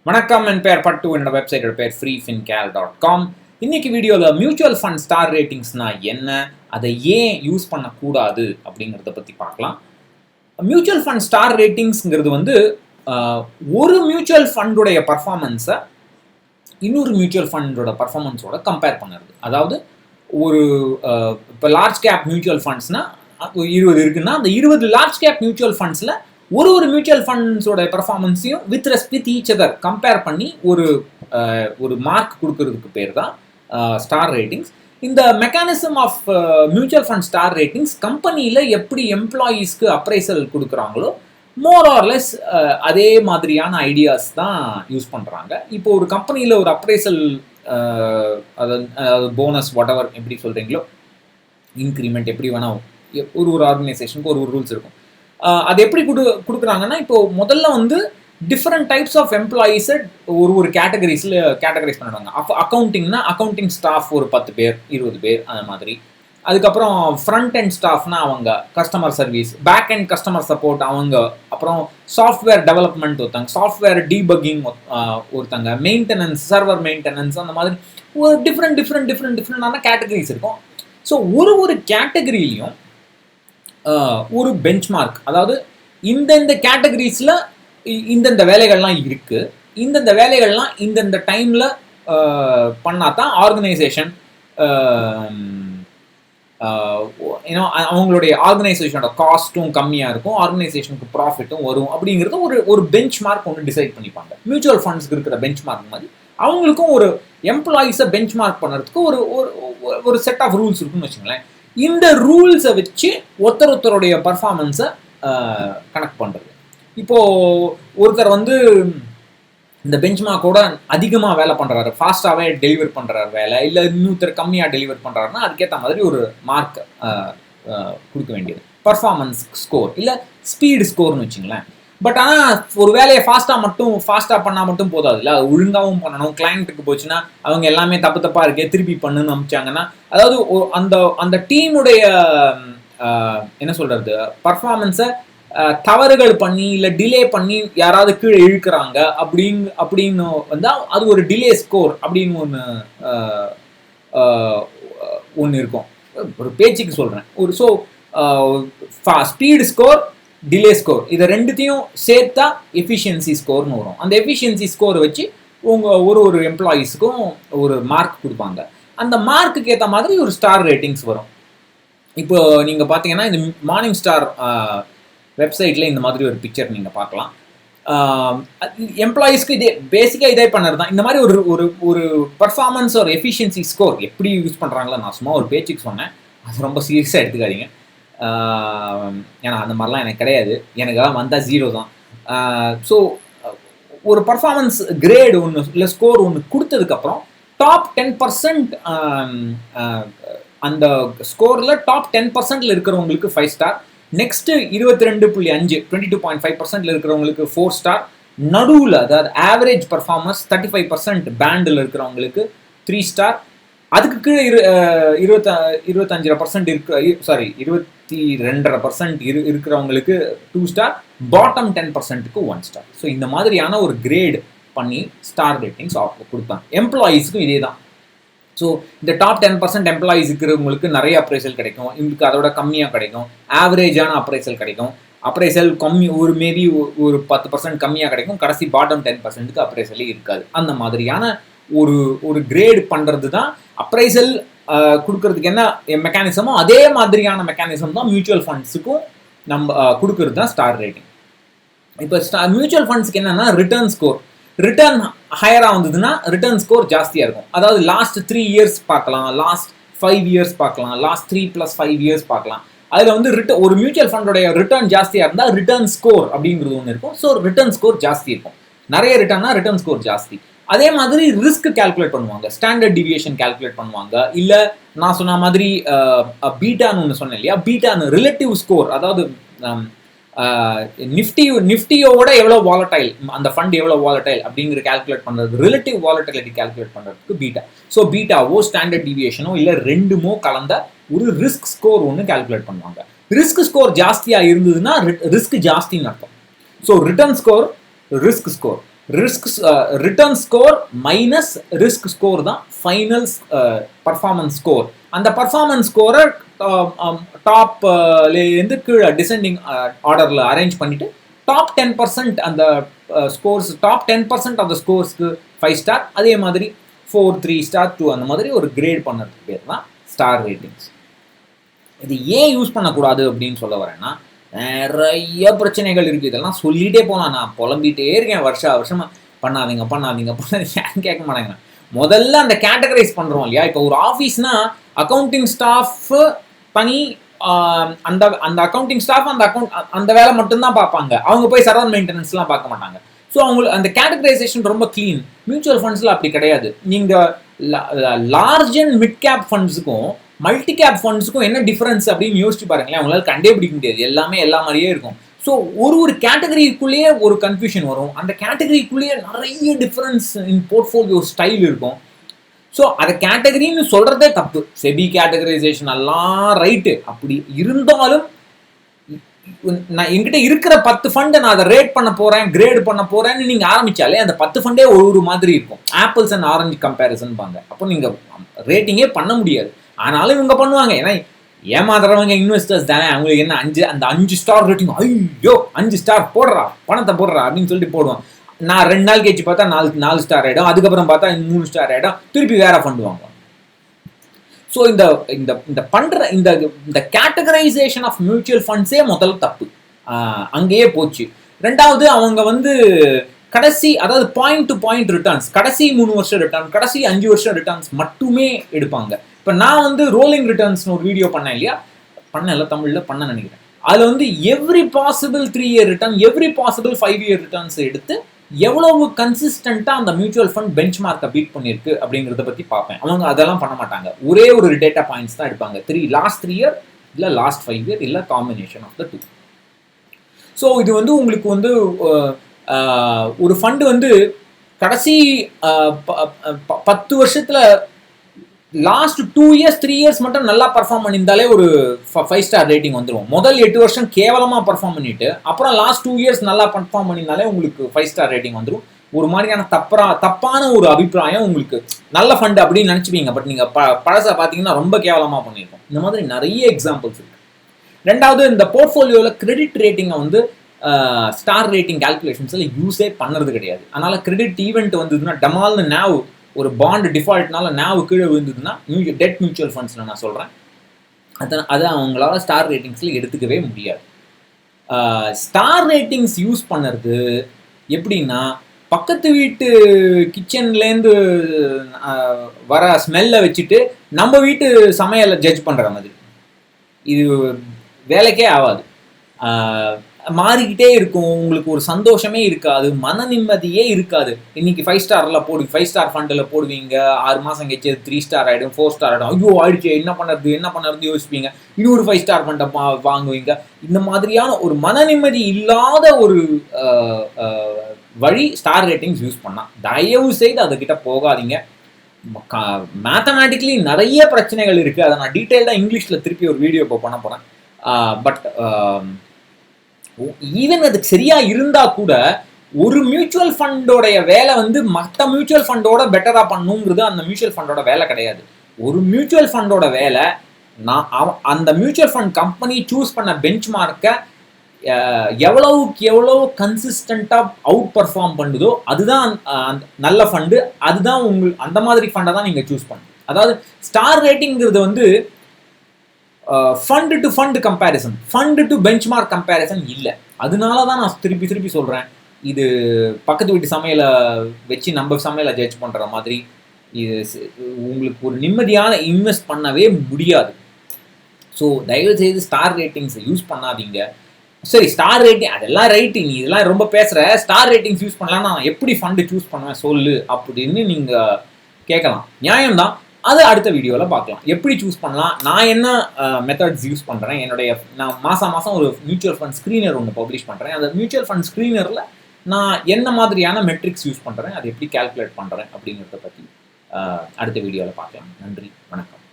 வணக்கம், என் பேர் பட்டு. என்னோட வெப்சைட்டோட பேர் freefincal.com. இன்னைக்கு வீடியோவில் மியூச்சுவல் ஃபண்ட் ஸ்டார் ரேட்டிங்ஸ்னா என்ன, அதை ஏன் யூஸ் பண்ணக்கூடாது அப்படிங்கிறத பற்றி பார்க்கலாம். மியூச்சுவல் ஃபண்ட் ஸ்டார் ரேட்டிங்ஸ்ங்கிறது ஒரு மியூச்சுவல் ஃபண்டுடைய பர்ஃபார்மன்ஸை இன்னொரு மியூச்சுவல் ஃபண்டோட பர்ஃபார்மன்ஸோட கம்பேர் பண்ணுறது. அதாவது ஒரு இப்போ லார்ஜ் கேப் மியூச்சுவல் ஃபண்ட்ஸ்னால் 20 இருக்குன்னா அந்த 20 லார்ஜ் கேப் மியூச்சுவல் ஃபண்ட்ஸில் ஒரு மியூச்சுவல் ஃபண்ட்ஸோட பெர்ஃபார்மன்ஸையும் வித் ஈச் அதர் கம்பேர் பண்ணி ஒரு மார்க் கொடுக்கறதுக்கு பேர் தான் ஸ்டார் ரேட்டிங்ஸ். இந்த mechanism of mutual fund star ratings கம்பெனியில் எப்படி எம்ப்ளாயீஸ்க்கு அப்ரைசல் கொடுக்குறாங்களோ மோர் ஆர் லெஸ் அதே மாதிரியான ஐடியாஸ் தான் யூஸ் பண்ணுறாங்க. இப்போ ஒரு கம்பெனியில் ஒரு அப்ரைசல், அதாவது போனஸ் வாட்டவர் எப்படி சொல்கிறீங்களோ, இன்க்ரிமெண்ட் எப்படி வேணால் ஒரு ஆர்கனைசேஷனுக்கு ஒரு ரூல்ஸ் இருக்கும். அது எப்படி கொடுக்குறாங்கன்னா, இப்போ முதல்ல டிஃப்ரெண்ட் டைப்ஸ் ஆஃப் எம்ப்ளாயீஸை ஒரு கேட்டகரைஸ் பண்ணுவாங்க. அக்கௌண்டிங்னா அக்கௌண்டிங் ஸ்டாஃப் ஒரு 10 பேர் 20 பேர் அந்த மாதிரி. அதுக்கப்புறம் ஃப்ரண்ட் அண்ட் ஸ்டாஃப்னா அவங்க, customer service, back and customer support அவங்க, அப்புறம் சாஃப்ட்வேர் டெவலப்மெண்ட் ஒருத்தங்க, சாஃப்ட்வேர் டீபக்கிங் ஒருத்தங்க, மெயின்டெனன்ஸ், சர்வர் மெயின்டெனன்ஸ், அந்த மாதிரி ஒரு டிஃப்ரெண்டான கேட்டகரிஸ் இருக்கும். ஸோ ஒரு கேட்டகரியிலையும் ஒரு பெஞ்ச்மார்க், அதாவது இந்தந்த கேட்டகரிஸில் இந்தந்த வேலைகள்லாம் இருக்குது, இந்தந்த வேலைகள்லாம் இந்தந்த டைமில் பண்ணால் தான் ஆர்கனைசேஷன் அவங்களுடைய ஆர்கனைசேஷனோட காஸ்ட்டும் கம்மியாக இருக்கும், ஆர்கனைசேஷனுக்கு ப்ராஃபிட்டும் வரும் அப்படிங்கிறது ஒரு பெஞ்ச் மார்க் ஒன்று டிசைட் பண்ணிப்பாங்க. மியூச்சுவல் ஃபண்ட்ஸ்க்கு இருக்கிற பெஞ்ச் மார்க் மாதிரி அவங்களுக்கும் ஒரு எம்ப்ளாயீஸை பெஞ்ச் மார்க் பண்ணுறதுக்கு ஒரு செட் ஆஃப் ரூல்ஸ் இருக்குன்னு வச்சுங்களேன். இந்த ரூல்ஸை வச்சு ஒருத்தருடைய பர்ஃபார்மன்ஸை கனெக்ட் பண்ணுறது. இப்போது ஒருத்தர் இந்த பெஞ்ச் மார்க்கோட அதிகமாக வேலை பண்ணுறாரு, ஃபாஸ்ட்டாகவே டெலிவர் பண்ணுறாரு வேலை, இல்லை இன்னொருத்தர் கம்மியாக டெலிவர் பண்ணுறாருன்னா அதுக்கேற்ற மாதிரி ஒரு மார்க் கொடுக்க வேண்டியது. பர்ஃபார்மன்ஸ் ஸ்கோர் இல்லை ஸ்பீடு ஸ்கோர்னு வச்சுங்களேன். பட் ஆனால் ஒரு வேலையை ஃபாஸ்ட்டாக பண்ணால் மட்டும் போதாது இல்லை, அது ஒழுங்காகவும் பண்ணணும். கிளைண்ட்டுக்கு போச்சுன்னா அவங்க எல்லாமே தப்பாக இருக்கே, திருப்பி பண்ணுன்னு அனுப்பிச்சாங்கன்னா, அதாவது அந்த டீமுடைய என்ன சொல்கிறது, பர்ஃபார்மன்ஸை தவறுகள் பண்ணி இல்லை டிலே பண்ணி யாராவது கீழே இழுக்கிறாங்க அப்படின்னு வந்தால் அது ஒரு டிலே ஸ்கோர் அப்படின்னு ஒன்று இருக்கும். ஒரு பேச்சுக்கு சொல்கிறேன். So speed score, delay score, இதை ரெண்டுத்தையும் சேர்த்தா எஃபிஷியன்சி ஸ்கோர்னு வரும். அந்த எஃபிஷியன்சி ஸ்கோரை வச்சு உங்கள் ஒரு எம்ப்ளாயீஸுக்கும் ஒரு மார்க் கொடுப்பாங்க. அந்த மார்க்குக்கு ஏற்ற மாதிரி ஒரு ஸ்டார் ரேட்டிங்ஸ் வரும். இப்போ நீங்கள் பார்த்தீங்கன்னா இந்த மார்னிங் ஸ்டார் வெப்சைட்டில் இந்த மாதிரி ஒரு பிக்சர் நீங்கள் பார்க்கலாம். எம்ப்ளாயீஸ்க்கு இதே பண்ணுறது தான். இந்த மாதிரி ஒரு பர்ஃபார்மன்ஸ் ஒரு எஃபிஷியன்சி ஸ்கோர் எப்படி யூஸ் பண்ணுறாங்களோ, நான் சும்மா ஒரு பேச்சுக்கு சொன்னேன், அது ரொம்ப சீரியஸாக எடுத்துக்காதீங்க. ஏன்னா அந்த மாதிரிலாம் எனக்கு கிடையாது, எனக்கெல்லாம் வந்தால் 0 தான். ஸோ ஒரு பர்ஃபார்மன்ஸ் கிரேடு ஒன்று இல்லை ஸ்கோர் ஒன்று கொடுத்ததுக்கப்புறம் டாப் 10% அந்த ஸ்கோரில் டாப் 10% இருக்கிறவங்களுக்கு 5 ஸ்டார், நெக்ஸ்ட்டு 22.5 22.5% இருக்கிறவங்களுக்கு 4 ஸ்டார், நடுவில் அதாவது ஆவரேஜ் பர்ஃபார்மன்ஸ் 35% பேண்டில் இருக்கிறவங்களுக்கு 3 ஸ்டார், அதுக்கு கீழே 25% 22.5% இருக்கிறவங்களுக்கு 2 ஸ்டார், பாட்டம் 10%க்கு 1 ஸ்டார். ஸோ இந்த மாதிரியான ஒரு கிரேட் பண்ணி ஸ்டார் ரேட்டிங்ஸ் கொடுப்பாங்க. எம்ப்ளாயீஸுக்கும் இதே தான். ஸோ இந்த டாப் 10% எம்ப்ளாயீஸ் இருக்கிறவங்களுக்கு நிறைய அப்ரைசல் கிடைக்கும், இவங்களுக்கு அதோட கம்மியாக கிடைக்கும், ஆவரேஜான அப்ரைசல் கிடைக்கும், அப்ரைசல் கம்மி மேபி ஒரு 10% கம்மியாக கிடைக்கும், கடைசி பாட்டம் 10%க்கு அப்ரைசலே இருக்காது. அந்த மாதிரியான ஒரு கிரேட் பண்ணுறது தான் அப்ரைசல் கொடுக்கறதுக்கு என்ன மெக்கானிசமோ அதே மாதிரியான மெக்கானிசம் தான் மியூச்சுவல் ஃபண்ட்ஸுக்கும் நம்ம கொடுக்கறது தான் ஸ்டார் ரேட்டிங். இப்போ மியூச்சுவல் ஃபண்ட்ஸ்க்கு என்னென்னா ரிட்டர்ன் ஸ்கோர், ரிட்டர்ன் ஹையராக வந்ததுன்னா ரிட்டர்ன் ஸ்கோர் ஜாஸ்தியாக இருக்கும். அதாவது லாஸ்ட் 3 இயர்ஸ் பார்க்கலாம், லாஸ்ட் 5 இயர்ஸ் பார்க்கலாம், லாஸ்ட் 3+5 இயர்ஸ் பார்க்கலாம். அதில் ஒரு மியூச்சுவல் ஃபண்டோடைய ரிட்டர்ன் ஜாஸ்தியாக இருந்தால் ரிட்டர்ன் ஸ்கோர் அப்படிங்கிறது ஒன்று இருக்கும். ஸோ ரிட்டர்ன் ஸ்கோர் ஜாஸ்தி இருக்கும். நிறைய ரிட்டர்னா ரிட்டர்ன் ஸ்கோர் ஜாஸ்தி. அதே மாதிரி ரிஸ்க் கால்குலேட் பண்ணுவாங்க, ஸ்டாண்டர்ட் டிவியேஷன் கால்குலேட் பண்ணுவாங்க, இல்லை நான் சொன்ன மாதிரி பீட்டான்னு ஒன்று சொன்னேன் இல்லையா, பீட்டான்னு ரிலேட்டிவ் ஸ்கோர், அதாவது நிஃப்டியோட எவ்வளோ வாலடைல், அந்த ஃபண்ட் எவ்வளோ வாலடைல் அப்படிங்கிற கால்குலேட் பண்ணுறது, ரிலேட்டிவ் வாலட்டிலிட்டி கால்குலேட் பண்ணுறதுக்கு பீட்டா. ஸோ பீட்டாவோ ஸ்டாண்டர்ட் டிவியேஷனோ இல்லை ரெண்டுமோ கலந்த ஒரு ரிஸ்க் ஸ்கோர் ஒன்று கால்குலேட் பண்ணுவாங்க. ரிஸ்க் ஸ்கோர் ஜாஸ்தியாக இருந்ததுன்னா ரிஸ்க் ஜாஸ்தின்னு அர்த்தம். So return score, risk score. Return score minus risk score தான் ஃபைனல் பர்ஃபார்மன்ஸ் ஸ்கோர். அந்த பர்ஃபார்மன்ஸ் ஸ்கோரை டாப்லேருந்து கீழே டிசெண்டிங் ஆர்டரில் அரேஞ்ச் பண்ணிட்டு டாப் 10% அந்த ஸ்கோர்ஸ், டாப் 10% ஆஃப் த ஸ்கோர்ஸ்க்கு 5 ஸ்டார், அதே மாதிரி 4, 3 ஸ்டார், 2 அந்த மாதிரி ஒரு கிரேட் பண்ணுறதுக்கு பேர் தான் ஸ்டார் ரேட்டிங்ஸ். இது ஏன் யூஸ் பண்ணக்கூடாது அப்படின்னு சொல்ல வரேன்னா, நிறைய பிரச்சனைகள் இருக்குது. இதெல்லாம் சொல்லிகிட்டே போகலாம், நான் புலம்பிகிட்டே இருக்கேன் வருஷமாக. பண்ணாதீங்க கேட்க மாட்டாங்க. முதல்ல அந்த கேட்டகரைஸ் பண்ணுறோம் இல்லையா? இப்போ ஒரு ஆஃபீஸ்னா அக்கௌண்டிங் ஸ்டாஃப் தனி, அந்த அந்த அக்கௌண்டிங் ஸ்டாஃப் அந்த வேலை மட்டும்தான் பார்ப்பாங்க. அவங்க போய் சர்வர் மெயின்டெனன்ஸ்லாம் பார்க்க மாட்டாங்க. ஸோ அவங்களுக்கு அந்த கேட்டகரைசேஷன் ரொம்ப க்ளீன். மியூச்சுவல் ஃபண்ட்ஸில் அப்படி கிடையாது. நீங்கள் லார்ஜ் அண்ட் மிட் கேப் ஃபண்ட்ஸுக்கும் மல்டி கேப் ஃபண்ட்ஸுக்கும் என்ன டிஃபரன்ஸ் அப்படின்னு யோசிச்சு பாருங்களேன். அவங்களால கண்டே பிடிக்க முடியாது. எல்லாமே எல்லா மாதிரியே இருக்கும். ஸோ ஒரு கேட்டகரிக்குள்ளேயே ஒரு கன்ஃபியூஷன் வரும். அந்த கேட்டகரிக்குள்ளேயே நிறைய டிஃபரன்ஸ் இன் போர்ட்ஃபோலியோ ஸ்டைல் இருக்கும். ஸோ அதை கேட்டகரின்னு சொல்கிறதே தப்பு. செபி கேட்டகரைசேஷன் எல்லாம் ரைட்டு. அப்படி இருந்தாலும் நான் என்கிட்ட இருக்கிற 10 ஃபண்டை நான் அதை ரேட் பண்ண போகிறேன், கிரேட் பண்ண போகிறேன்னு நீங்கள் ஆரம்பித்தாலே அந்த 10 ஃபண்டே ஒரு மாதிரி இருக்கும். ஆப்பிள்ஸ் அண்ட் ஆரஞ்சு கம்பேரிசன் பாங்க. அப்போ நீங்கள் ரேட்டிங்கே பண்ண முடியாது. ஆனாலும் இவங்க பண்ணுவாங்க. ஏன்னா ஏமாத்துறவங்க இன்வெஸ்டர்ஸ் தானே. அவங்களுக்கு என்ன அந்த 5 ஸ்டார் ரேட்டிங், ஐயோ 5 ஸ்டார் போடுறா, பணத்தை போடுறா அப்படின்னு சொல்லிட்டு போடுவான். நான் 2 நாள் கழிச்சு பார்த்தா 4 ஸ்டார் ஆகிடும். அதுக்கப்புறம் பார்த்தா 3 ஸ்டார் ஆகிடும். திருப்பி வேற ஃபண்ட் வாங்குவாங்க. ஸோ இந்த பண்ணுற இந்த கேட்டகரைசேஷன் ஆஃப் மியூச்சுவல் ஃபண்ட்ஸே முதல் தப்பு. அங்கேயே போச்சு. ரெண்டாவது, அவங்க கடைசி, அதாவது பாயிண்ட் டு பாயிண்ட் ரிட்டர்ன்ஸ், கடைசி 3 வருஷம் ரிட்டர்ன், கடைசி 5 வருஷம் ரிட்டர்ன்ஸ் மட்டுமே எடுப்பாங்க. இப்போ நான் ரோலிங் ரிட்டர்ன்ஸ்னு ஒரு வீடியோ பண்ணேன் இல்லையா? தமிழில் பண்ண நினைக்கிறேன். அதில் every possible 3 year return, every possible 5 year returns எடுத்து எவ்வளவு கன்சிஸ்டண்ட்டாக அந்த மியூச்சுவல் ஃபண்ட் பெஞ்ச் மார்க்கை பீட் பண்ணியிருக்கு அப்படிங்கிறத பற்றி பார்ப்பேன். அவங்க அதெல்லாம் பண்ண மாட்டாங்க. ஒரே ஒரு டேட்டா பாயிண்ட்ஸ் தான் எடுப்பாங்க. லாஸ்ட் 3 இயர், இல்லை லாஸ்ட் 5 இயர், இல்லை காம்பினேஷன் ஆஃப் த 2. ஸோ இது உங்களுக்கு ஒரு ஃபண்டு கடைசி 10 வருஷத்தில் லாஸ்ட் 2 இயர்ஸ் 3 இயர்ஸ் மட்டும் நல்லா பர்ஃபார்ம் பண்ணியிருந்தாலே ஒரு 5 ஸ்டார் ரேட்டிங் வந்துடும். முதல் 8 வருஷம் கேவலமாக பர்ஃபார்ம் பண்ணிட்டு அப்புறம் லாஸ்ட் 2 இயர்ஸ் நல்லா பர்ஃபார்ம் பண்ணியிருந்தாலே உங்களுக்கு 5 ஸ்டார் ரேட்டிங் வந்துடும். ஒரு மாதிரியான தப்பான ஒரு அபிப்பிராயம் உங்களுக்கு. நல்ல ஃபண்டு அப்படின்னு நினச்சிப்பீங்க. பட் நீங்கள் பழசை பார்த்தீங்கன்னா ரொம்ப கேவலமாக பண்ணியிருக்கோம். இந்த மாதிரி நிறைய எக்ஸாம்பிள்ஸ் இருக்குது. ரெண்டாவது, இந்த போர்ட்ஃபோலியோவில் கிரெடிட் ரேட்டிங்கை ஸ்டார் ரேட்டிங் கால்குலேஷன்ஸில் யூஸே பண்ணுறது கிடையாது. அதனால் கிரெடிட் ஈவெண்ட் வந்ததுன்னா டமால்னு நாவ் ஒரு பாண்ட் டிஃபால்ட்னால நாவ் கீழே விழுந்ததுன்னா டெட் மியூச்சுவல் ஃபண்ட்ஸில் நான் சொல்கிறேன், அதை அவங்களால ஸ்டார் ரேட்டிங்ஸில் எடுத்துக்கவே முடியாது. ஸ்டார் ரேட்டிங்ஸ் யூஸ் பண்ணுறது எப்படின்னா, பக்கத்து வீட்டு கிச்சன்லேருந்து வர ஸ்மெல்லை வச்சுட்டு நம்ம வீட்டு சமையலை ஜட்ஜ் பண்ணுற மாதிரி. இது வேலைக்கே ஆகாது. மாறிக்கிட்டே இருக்கும். உங்களுக்கு ஒரு சந்தோஷமே இருக்காது, மன நிம்மதியே இருக்காது. இன்னைக்கு 5 ஸ்டாரில் 5 ஸ்டார் ஃபண்டில் போடுவீங்க, 6 மாதம் கழிச்சு 3 ஸ்டார் ஆகிடும், 4 ஸ்டார் ஆகிடும். ஐயோ ஆயிடுச்சு, என்ன பண்ணுறது யோசிப்பீங்க. இன்னொரு 5 ஸ்டார் ஃபண்டை வாங்குவீங்க. இந்த மாதிரியான ஒரு மன நிம்மதி இல்லாத ஒரு வழி ஸ்டார் ரேட்டிங்ஸ் யூஸ் பண்ணால் தயவு செய்து அதுக்கிட்ட போகாதீங்க. மேத்தமேட்டிக்கலி நிறைய பிரச்சனைகள் இருக்குது. அதை நான் டீட்டெயில்டாக இங்கிலீஷில் திருப்பி ஒரு வீடியோ இப்போ பண்ண போகிறேன். பட் ஈவன் அதுக்கு சரியா இருந்தா கூட ஒரு மியூச்சுவல் ஃபண்டோடைய வேலை மற்ற மியூச்சுவல் ஃபண்டோட பெட்டரா பண்ணுங்கிறது அந்த மியூச்சுவல் ஃபண்டோட வேலை கிடையாது. ஒரு மியூச்சுவல் ஃபண்டோட வேலை அந்த மியூச்சுவல் ஃபண்ட் கம்பெனி சூஸ் பண்ண பெஞ்ச் மார்க்கை எவ்வளவுக்கு எவ்வளோ கன்சிஸ்டண்ட்டாக அவுட் பர்ஃபார்ம் பண்ணுதோ அதுதான் நல்ல ஃபண்டு. அதுதான் அந்த மாதிரி ஃபண்டை தான் நீங்கள் சூஸ் பண்ணணும். அதாவது ஸ்டார் ரேட்டிங்கிறது fund to fund comparison, fund to benchmark comparison இல்லை. அதனால தான் நான் திருப்பி சொல்கிறேன், இது பக்கத்து வீட்டு சமையலை வச்சு நம்ம சமையலை ஜட்ஜ் பண்ணுற மாதிரி இது உங்களுக்கு ஒரு நிம்மதியான இன்வெஸ்ட் பண்ணவே முடியாது. ஸோ தயவுசெய்து ஸ்டார் ரேட்டிங்ஸை யூஸ் பண்ணாதீங்க. சரி, ஸ்டார் ரேட்டிங் அதெல்லாம் ரைட்டு, நீ இதெல்லாம் ரொம்ப பேசுகிற, ஸ்டார் ரேட்டிங்ஸ் யூஸ் பண்ணலாம், நான் எப்படி ஃபண்டு சூஸ் பண்ணுவேன் சொல்லு அப்படின்னு நீங்கள் கேட்கலாம். நியாயம்தான். அது அடுத்த வீடியோவில் பார்க்கலாம். எப்படி சூஸ் பண்ணலாம், நான் என்ன மெத்தட்ஸ் யூஸ் பண்ணுறேன், நான் மாதம் ஒரு மியூச்சுவல் ஃபண்ட் ஸ்க்ரீனர் ஒன்று பப்ளிஷ் பண்ணுறேன். அந்த மியூச்சுவல் ஃபண்ட் ஸ்க்ரீனரில் நான் என்ன மாதிரியான மெட்ரிக்ஸ் யூஸ் பண்ணுறேன், அதை எப்படி கால்குலேட் பண்ணுறேன் அப்படிங்கிறத பற்றி அடுத்த வீடியோவில் பார்க்கலாம். நன்றி, வணக்கம்.